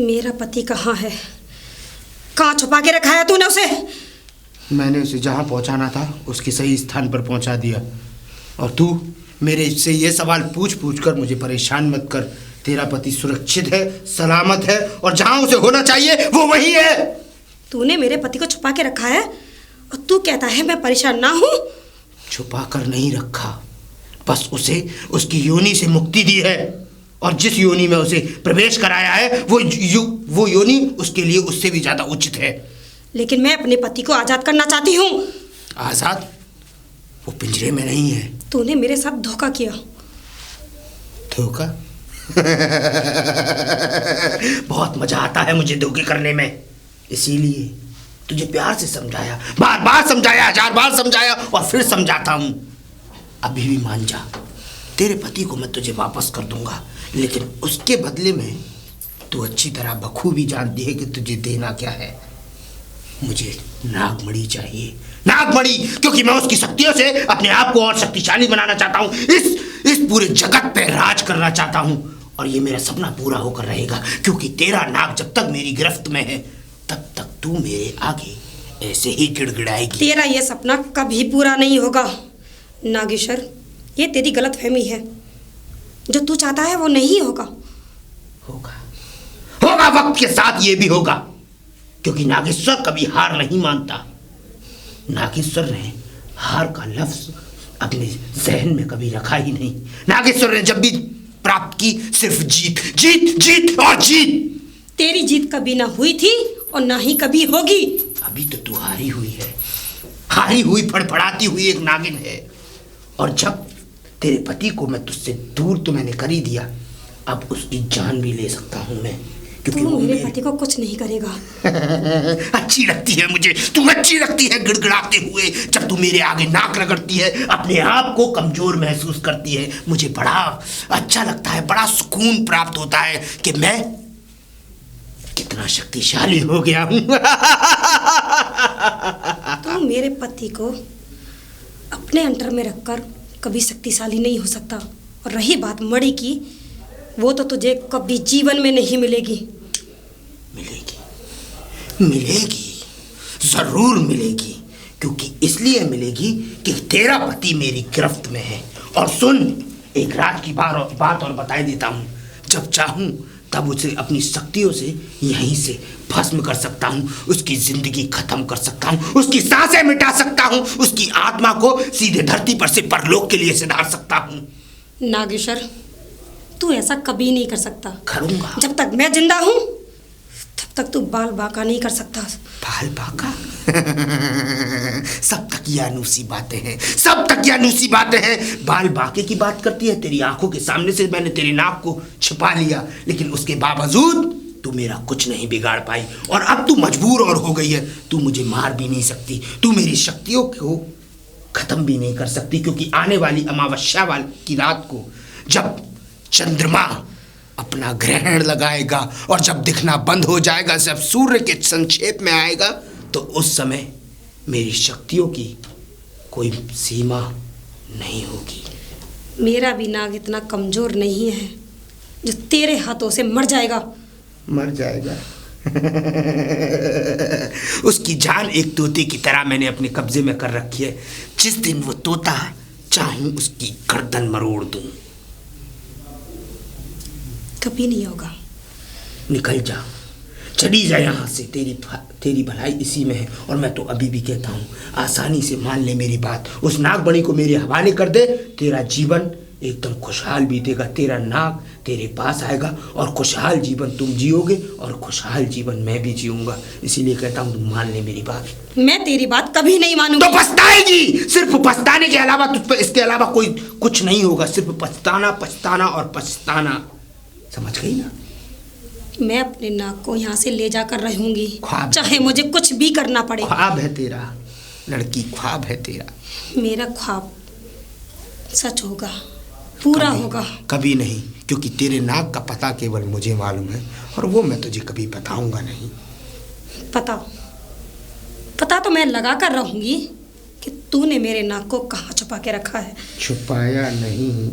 मेरा पति कहाँ है? कहाँ छुपा के रखा है तूने उसे? मैंने उसे जहाँ पहुँचाना था उसके सही स्थान पर पहुँचा दिया। और तू मेरे से ये सवाल पूछ पूछ कर मुझे परेशान मत कर। तेरा पति सुरक्षित है, सलामत है और जहाँ उसे होना चाहिए वो वही है। तूने मेरे पति को छुपा के रखा है और तू कहता है मैं परेशान ना हूँ? छुपा कर नहीं रखा, बस उसे उसकी योनि से मुक्ति दी है। और जिस योनि में उसे प्रवेश कराया है वो योनि उसके लिए उससे भी ज्यादा उचित है। लेकिन मैं अपने पति को आजाद करना चाहती हूँ। आजाद? वो पिंजरे में नहीं है। तूने मेरे साथ धोखा किया। धोखा? बहुत मजा आता है मुझे धोखे करने में, इसीलिए तुझे प्यार से समझाया, बार बार समझाया, 1000 बार समझाया और फिर समझाता हूं। अभी भी मान जा, तेरे पति को मैं तुझे वापस कर दूंगा, लेकिन उसके बदले में तू अच्छी तरह बखूबी जानती है कि तुझे देना क्या है। मुझे नागमणि चाहिए, नागमणि, क्योंकि मैं उसकी शक्तियों से अपने आप को और शक्तिशाली बनाना चाहता हूँ। इस पूरे जगत पे राज करना चाहता हूँ और ये मेरा सपना पूरा होकर रहेगा, क्योंकि तेरा नाग जब तक मेरी गिरफ्त में है तब तक तू मेरे आगे ऐसे ही गिड़गिड़ाएगी। तेरा ये सपना कभी पूरा नहीं होगा नागेश्वर, ये तेरी गलतफहमी है। जो तू चाहता है वो नहीं होगा। होगा वक्त के साथ ये भी होगा, क्योंकि नागेश्वर कभी हार नहीं मानता। नागेश्वर ने हार का लफ्ज अपने जहन में कभी रखा ही नहीं। नागेश्वर ने जब भी प्राप्त की सिर्फ जीत, जीत, जीत और जीत। तेरी जीत कभी ना हुई थी और ना ही कभी होगी। अभी तो तू हारी हुई है, हारी हुई फड़फड़ाती हुई एक नागिन है। और जब तेरे पति को मैं तुझसे दूर तो मैंने कर ही दिया, अब उसकी जान भी ले सकता हूं मैं, क्योंकि तू मेरे पति को कुछ नहीं करेगा। अच्छी लगती है मुझे, तू अच्छी लगती है गिड़गिड़ाते हुए। जब तू मेरे आगे नाक रगड़ती है, अपने आप को कमजोर महसूस करती है, मुझे बड़ा अच्छा लगता है, बड़ा सुकून प्राप्त होता है कि मैं कितना शक्तिशाली हो गया हूं। तू मेरे पति को अपने अंडर में रखकर कभी शक्तिशाली नहीं हो सकता। और रही बात मणि की, वो तो तुझे कभी जीवन में नहीं मिलेगी। मिलेगी, जरूर मिलेगी, क्योंकि इसलिए मिलेगी कि तेरा पति मेरी गिरफ्त में है। और सुन, एक राज की बात और बता देता हूँ। जब चाहूँ तब उसे अपनी शक्तियों से यहीं से भस्म कर सकता हूँ, उसकी जिंदगी खत्म कर सकता हूँ, उसकी सांसें मिटा सकता हूँ, उसकी आत्मा को सीधे धरती पर से परलोक के लिए सिधार सकता हूँ। नागेश्वर, तू ऐसा कभी नहीं कर सकता। करूँगा। जब तक मैं जिंदा हूँ तब तक तू बाल बांका नहीं कर सकता। बाल बांका? सब तकियानूसी बातें हैं, सब तकियानूसी बातें हैं। बाल बांके की बात करती है, तेरी आंखों के सामने से मैंने तेरे नाक को छिपा लिया, लेकिन उसके बावजूद तू मेरा कुछ नहीं बिगाड़ पाई। और अब तू मजबूर और हो गई है, तू मुझे मार भी नहीं सकती, तू मेरी शक्तियों को खत्म भी नहीं कर सकती, क्योंकि आने वाली अमावस्या वाली की रात को जब चंद्रमा अपना ग्रहण लगाएगा और जब दिखना बंद हो जाएगा, जब सूर्य के संक्षेप में आएगा, तो उस समय मेरी शक्तियों की कोई सीमा नहीं होगी। मेरा भी नाग इतना कमजोर नहीं है जो तेरे हाथों से मर जाएगा। मर जाएगा? उसकी जान एक तोते की तरह मैंने अपने कब्जे में कर रखी है। जिस दिन वो तोता चाहूं उसकी गर्दन मरोड़ दूं। कभी नहीं होगा। निकल जा, चली जा यहाँ से, तेरी भलाई इसी में है। और मैं तो अभी भी कहता हूँ, आसानी से मान ले मेरी बात, उस नागमणि को मेरे हवाले कर दे, तेरा जीवन एकदम खुशहाल बीतेगा। तेरा नाग तेरे पास आएगा और खुशहाल जीवन तुम जियोगे और खुशहाल जीवन मैं भी जीऊंगा। इसीलिए कहता हूँ तुम मान ले मेरी बात। मैं तेरी बात कभी नहीं मानूंगी। तो पछताएगी, सिर्फ पछताने के अलावा तुझ पर इसके अलावा कोई कुछ नहीं होगा, सिर्फ पछताना, पछताना और पछताना। समझ गई ना? मैं अपने नाक को यहाँ से ले जाकर रहूंगी, चाहे मुझे कुछ भी करना पड़े। ख्वाब है तेरा लड़की, ख्वाब है तेरा। मेरा ख्वाब सच होगा, पूरा होगा। कभी नहीं, क्योंकि तेरे नाक का पता केवल मुझे मालूम है और वो मैं तुझे कभी बताऊंगा नहीं। पता तो मैं लगा कर रहूंगी कि तूने मेरे नाक को कहाँ छुपा के रखा है। छुपाया नहीं,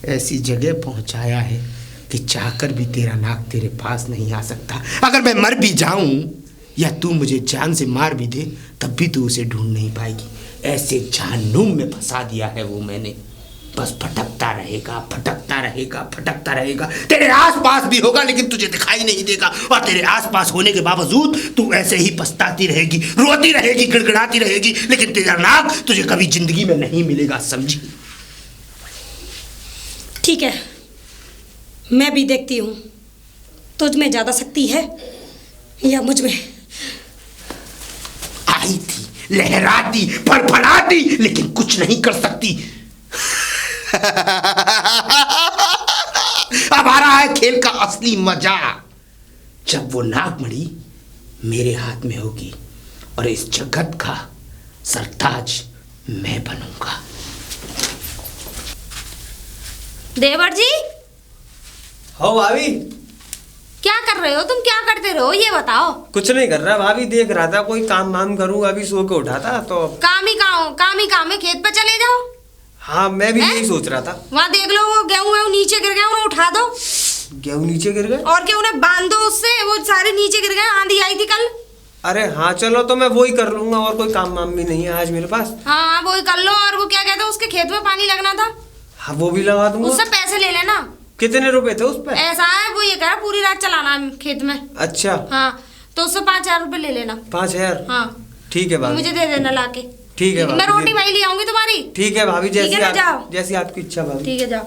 ऐसी जगह पहुंचाया है कि चाहकर भी तेरा नाक तेरे पास नहीं आ सकता। अगर मैं मर भी जाऊं या तू मुझे जान से मार भी दे, तब भी तू उसे ढूंढ नहीं पाएगी। ऐसे जहन्नुम में फंसा दिया है वो मैंने। बस भटकता रहेगा, भटकता रहेगा, भटकता रहेगा। तेरे आसपास भी होगा लेकिन तुझे दिखाई नहीं देगा, और तेरे आसपास होने के बावजूद तू ऐसे ही पछताती रहेगी, रोती रहेगी, गिड़गिड़ाती रहेगी, लेकिन तेरा नाक तुझे कभी जिंदगी में नहीं मिलेगा, समझी? ठीक है, मैं भी देखती हूँ तुझ में ज्यादा शक्ति है या मुझ में। आई थी, लहराती, फड़फड़ाती, लेकिन कुछ नहीं कर सकती। अब आ रहा है खेल का असली मजा, जब वो नागमणि मेरे हाथ में होगी और इस जगत का सरताज मैं बनूंगा। देवर जी, हो भाभी, क्या कर रहे हो तुम? क्या करते रहो ये बताओ। कुछ नहीं कर रहा भाभी, देख रहा था कोई काम वाम करूँ, अभी सो के उठा था तो। काम ही काम है, खेत पे चले जाओ। हाँ, मैं भी हैं? यही सोच रहा था। वहाँ देख लो वो गेहूं नीचे गिर गए, उन्हें उठा दो। गेहूं नीचे गिर गए? और क्या, उन्हें बांध दो उससे, वो सारे नीचे गिर गए, आंधी आई थी कल। अरे हाँ चलो, तो मैं वही कर लूंगा, और कोई काम वाम भी नहीं है आज मेरे पास। हाँ वो कर लो। और वो क्या कहते हैं, उसके खेत में पानी लगना था। हाँ वो भी लगा दूंगा। उससे पैसे ले लेना। कितने रुपए थे उस पे? ऐसा है, वो ये कह रहा पूरी रात चलाना है खेत में। अच्छा हाँ, तो उससे 5,000 रुपए ले लेना। 5,000? हाँ ठीक है भाभी, मुझे दे देना लाके। ठीक है मैं रोटी भाई ले आऊंगी तुम्हारी। ठीक है भाभी, ठीक है ना, जाओ। जैसी आपकी इच्छा भाभी। ठीक है, जाओ।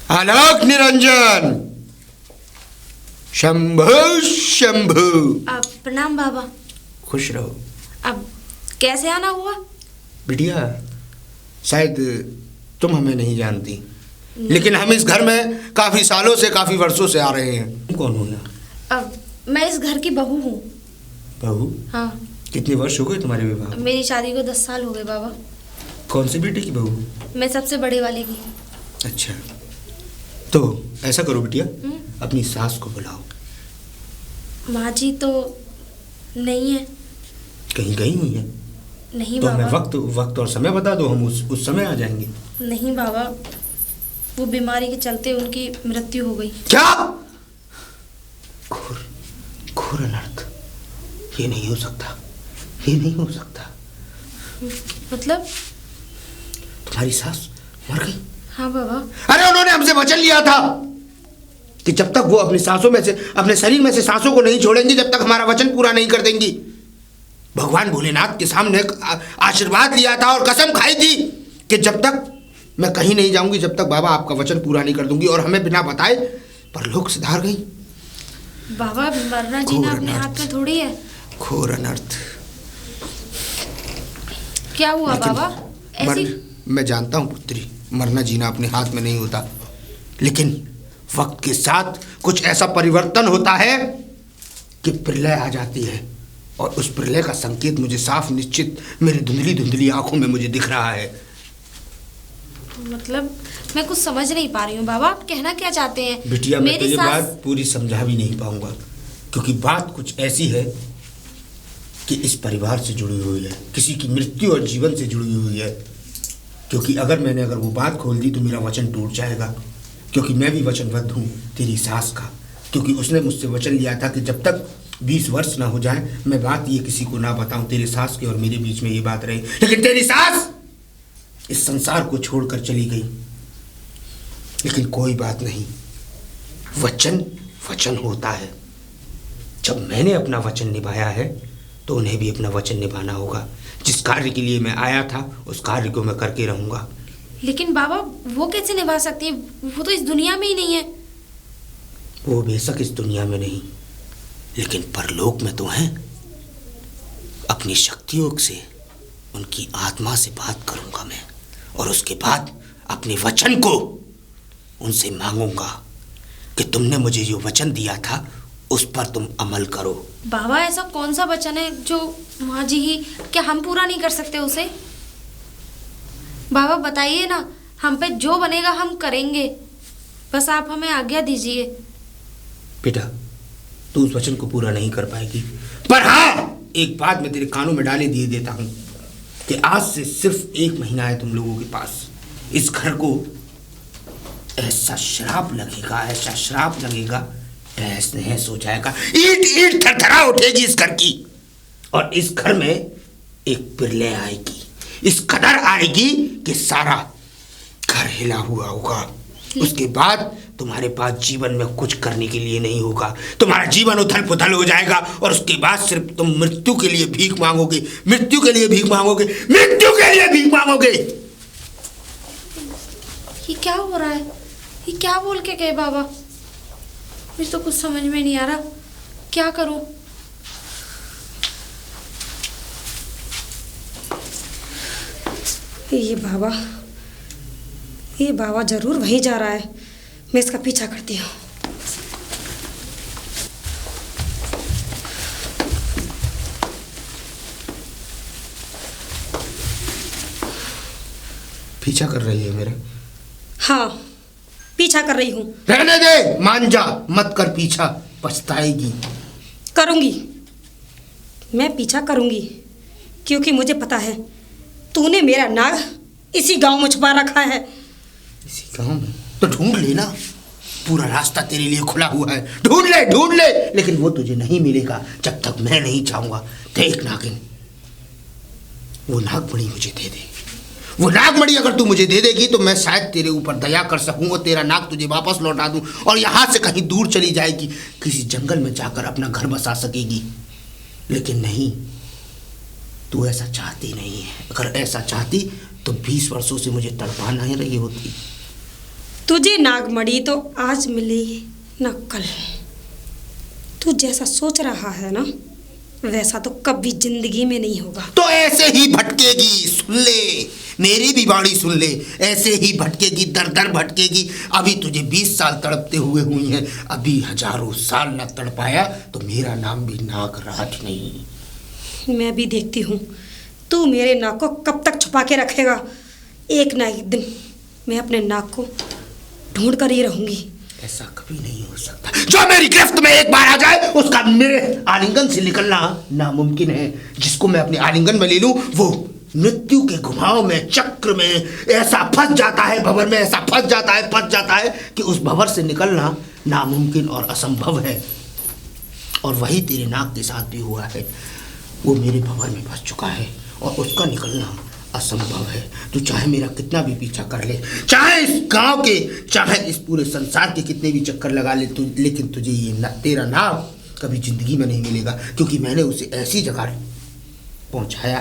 आलोक निरंजन, शंभु शंभु। अब प्रणाम बाबा। खुश रहो। अब कैसे आना हुआ? बिटिया, शायद तुम हमें नहीं जानती, लेकिन हम इस घर में काफी सालों से, काफी वर्षों से आ रहे हैं। तुम कौन हो ना? अब मैं इस घर की बहू हूँ। बहू? हाँ। कितने वर्ष हो गए तुम्हारे विवाह? मेरी शादी को 10 साल हो गए बाबा। कौन सी बेटी की बहू? मैं सबसे बड़े वाले की। अच्छा, तो ऐसा करो बिटिया, अपनी सास को बुलाओ। माँ जी तो नहीं है। कहीं गई हुई है? नहीं तो बाबा। हमें वक्त और समय बता दो, हम उस समय आ जाएंगे। नहीं बाबा, वो बीमारी के चलते उनकी मृत्यु हो गई। क्या? घोर घोर अनर्थ। ये नहीं हो सकता, ये नहीं हो सकता। मतलब? तुम्हारी सास मर गई? हाँ बाबा। अरे उन्होंने हमसे वचन लिया था कि जब तक वो अपनी सांसों में से, अपने शरीर में से सांसों को नहीं छोड़ेंगी, जब तक हमारा वचन पूरा नहीं कर देंगी। भगवान भोलेनाथ के सामने आशीर्वाद लिया था और कसम खाई थी कि जब तक मैं कहीं नहीं जाऊंगी, जब तक बाबा आपका वचन पूरा नहीं कर दूंगी, और हमें बिना बताए परलोक सिधार गई। बाबा मरना जीना अपने हाथ में थोड़ी है। घोर अनर्थ। क्या हुआ बाबा? ऐसी? मैं जानता हूँ पुत्री, मरना जीना अपने हाथ में नहीं होता, लेकिन वक्त के साथ कुछ ऐसा परिवर्तन होता है कि प्रलय आ जाती है, और उस प्रलय का संकेत मुझे साफ निश्चित मेरी धुंधली धुंधली आंखों में मुझे दिख रहा है। मतलब मैं कुछ समझ नहीं पा रही हूँ बाबा, आप कहना क्या चाहते हैं? बिटिया, मैं तुझे सास... बात पूरी समझा भी नहीं पाऊंगा, क्योंकि बात कुछ ऐसी है कि इस परिवार से जुड़ी हुई है, किसी की मृत्यु और जीवन से जुड़ी हुई है। क्योंकि अगर वो बात खोल दी तो मेरा वचन टूट जाएगा, क्योंकि मैं भी वचनबद्ध हूँ तेरी सास का, क्योंकि उसने मुझसे वचन लिया था कि जब तक 20 वर्ष ना हो जाए मैं बात ये किसी को ना बताऊं, तेरे सास के और मेरे बीच में ये बात रही। लेकिन तेरी सास इस संसार को छोड़कर चली गई। लेकिन कोई बात नहीं, वचन वचन होता है। जब मैंने अपना वचन निभाया है तो उन्हें भी अपना वचन निभाना होगा। जिस कार्य के लिए मैं आया था उस कार्य को मैं करके रहूंगा। लेकिन बाबा वो कैसे निभा सकती है? वो तो इस दुनिया में ही नहीं है। वो बेशक इस दुनिया में नहीं, लेकिन परलोक में तो हैं। अपनी शक्तियों से उनकी आत्मा से बात करूंगा मैं, और उसके बाद अपने वचन को उनसे मांगूंगा कि तुमने मुझे जो वचन दिया था उस पर तुम अमल करो। बाबा ऐसा कौन सा वचन है जो माँ जी ही, क्या हम पूरा नहीं कर सकते उसे? बाबा बताइए ना, हम पे जो बनेगा हम करेंगे, बस आप हमें आज्ञा दीजिए। बेटा, तू उस वचन को पूरा नहीं कर पाएगी, पर हाँ एक बात मैं तेरे कानों में डाले दिए देता हूँ कि आज से सिर्फ 1 महीना है तुम लोगों के पास। इस घर को ऐसा श्राप लगेगा, ऐसा श्राप लगेगा, तहस नहस हो जाएगा, ईंट ईंट थरथरा उठेगी इस घर की। और इस घर में एक प्रलय आएगी, इस कदर आएगी कि सारा घर हिला हुआ होगा। उसके बाद तुम्हारे पास जीवन में कुछ करने के लिए नहीं होगा, तुम्हारा जीवन उथल पुथल हो जाएगा। और उसके बाद सिर्फ तुम मृत्यु के लिए भीख मांगोगे, मृत्यु के लिए भीख मांगोगे, मृत्यु के लिए भीख मांगोगे। ये क्या हो रहा है? ये क्या बोल के गए बाबा? मुझे तो कुछ समझ में नहीं आ रहा, क्या करूं? ये बाबा जरूर वहीं जा रहा है। मैं इसका पीछा करती हूँ। पीछा कर रही है मेरा? हाँ, पीछा कर रही हूँ। रहने दे, मान जा, मत कर पीछा, पछताएगी। करूँगी, मैं पीछा करूँगी, क्योंकि मुझे पता है तूने मेरा नाग इसी गांव में छुपा रखा है। इसी गांव में? तो ढूंढ लेना, पूरा रास्ता तेरे लिए खुला हुआ है, ढूंढ ले। लेकिन वो तुझे नहीं मिलेगा जब तक मैं नहीं चाहूंगा। देख नागिन, वो नागमणि मुझे दे दे। वो नागमणि अगर तू मुझे दे देगी तो मैं शायद तेरे ऊपर दया कर सकूं और तेरा नाग तुझे वापस लौटा दूं और यहाँ से कहीं दूर चली जाएगी, किसी जंगल में जाकर अपना घर बसा सकेगी। लेकिन नहीं, तू ऐसा चाहती नहीं है। अगर ऐसा चाहती तो 20 वर्षों से मुझे तड़पा नहीं रही होती। तुझे नागमणि तो आज मिलेगी ना कल। तू जैसा सोच रहा है ना, वैसा तो कभी जिंदगी में नहीं होगा। तो ऐसे ही भटकेगी, सुन ले, मेरी भी बाणी सुन ले, ऐसे ही भटकेगी, दर दर भटकेगी। अभी तुझे 20 साल तड़पते हुए हुई हैं, अभी हजारों साल न तड़पाया तो मेरा नाम भी नागराज नहीं। मैं भी देखती हूँ तू मेरे नाक को कब तक छुपा के रखेगा। एक ना एक दिन मैं अपने नाक को ढूंढ कर ही रहूंगी। ऐसा कभी नहीं हो सकता। जो मेरी गिरफ्त में एक बार आ जाए उसका मेरे आलिंगन से निकलना नामुमकिन है। जिसको मैं अपने आलिंगन में ले लूं वो मृत्यु के घुमाव में, चक्र में ऐसा फंस जाता है, भंवर में ऐसा फंस जाता है कि उस भंवर से निकलना नामुमकिन और असंभव है। और वही तेरे नाक के साथ भी हुआ है। वो मेरे भंवर में फंस चुका है और उसका निकलना असंभव है। तू चाहे मेरा कितना भी पीछा कर ले, चाहे इस गांव के, चाहे इस पूरे संसार के कितने भी चक्कर लगा ले, लेकिन तुझे ये तेरा नाम कभी जिंदगी में नहीं मिलेगा। क्योंकि मैंने उसे ऐसी जगह पहुंचाया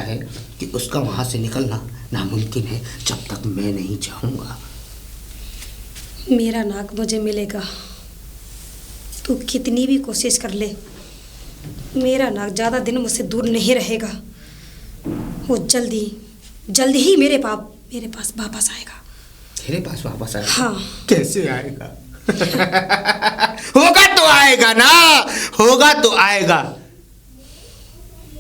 है कि उसका वहां से निकलना नामुमकिन है जब तक मैं नहीं चाहूंगा। मेरा नाग मुझे मिलेगा, तू कितनी भी कोशिश कर ले, मेरा नाग ज़्यादा दिन मुझसे दूर नहीं रहेगा। वो जल्दी ही मेरे पास वापस आएगा। तेरे पास वापस आएगा? हाँ। कैसे आएगा? होगा तो आएगा ना, होगा तो आएगा,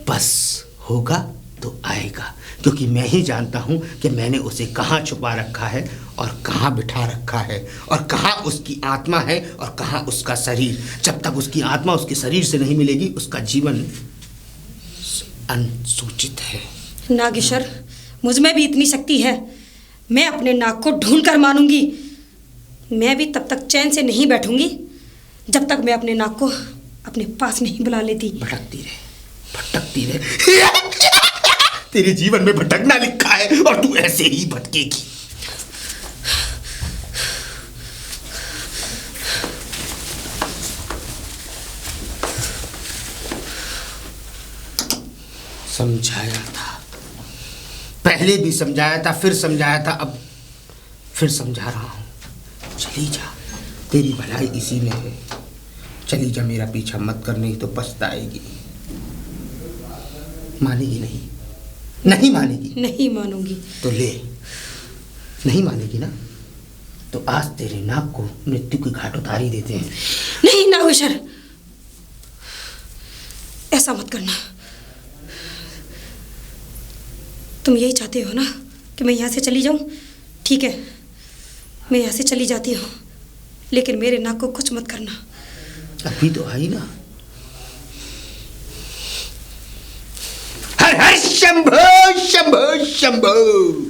बस होगा तो आएगा। क्योंकि मैं ही जानता हूं कि मैंने उसे कहाँ छुपा रखा है और कहाँ बिठा रखा है और कहाँ उसकी आत्मा है और कहाँ उसका शरीर। जब तक उसकी आत्मा उसके शरीर से नहीं मिलेगी उसका जीवन अनसूचित है। नागेश्वर, मुझमें भी इतनी शक्ति है, मैं अपने नाग को ढूंढ कर मानूंगी। मैं भी तब तक चैन से नहीं बैठूंगी जब तक मैं अपने नाग को अपने पास नहीं बुला लेती। भटकती रहे तेरे जीवन में भटकना लिखा है और तू ऐसे ही भटकेगी। समझाया था, पहले भी समझाया था, फिर समझाया था, अब फिर समझा रहा हूं। चली जा, तेरी भलाई इसी में है। चली जा, मेरा पीछा मत कर, नहीं तो पछताएगी। मानेगी नहीं? नहीं मानेगी? नहीं मानूंगी। तो ले, नहीं मानेगी ना, तो आज तेरे नाक को मृत्यु के घाट उतार ही देते हैं। नहीं नागेश्वर, ऐसा मत करना। तुम यही चाहते हो ना कि मैं यहाँ से चली जाऊँ? ठीक है, मैं यहाँ से चली जाती हूँ, लेकिन मेरे नाक को कुछ मत करना। अभी तो आई ना, है हर हर शंभो शंभो शंभो।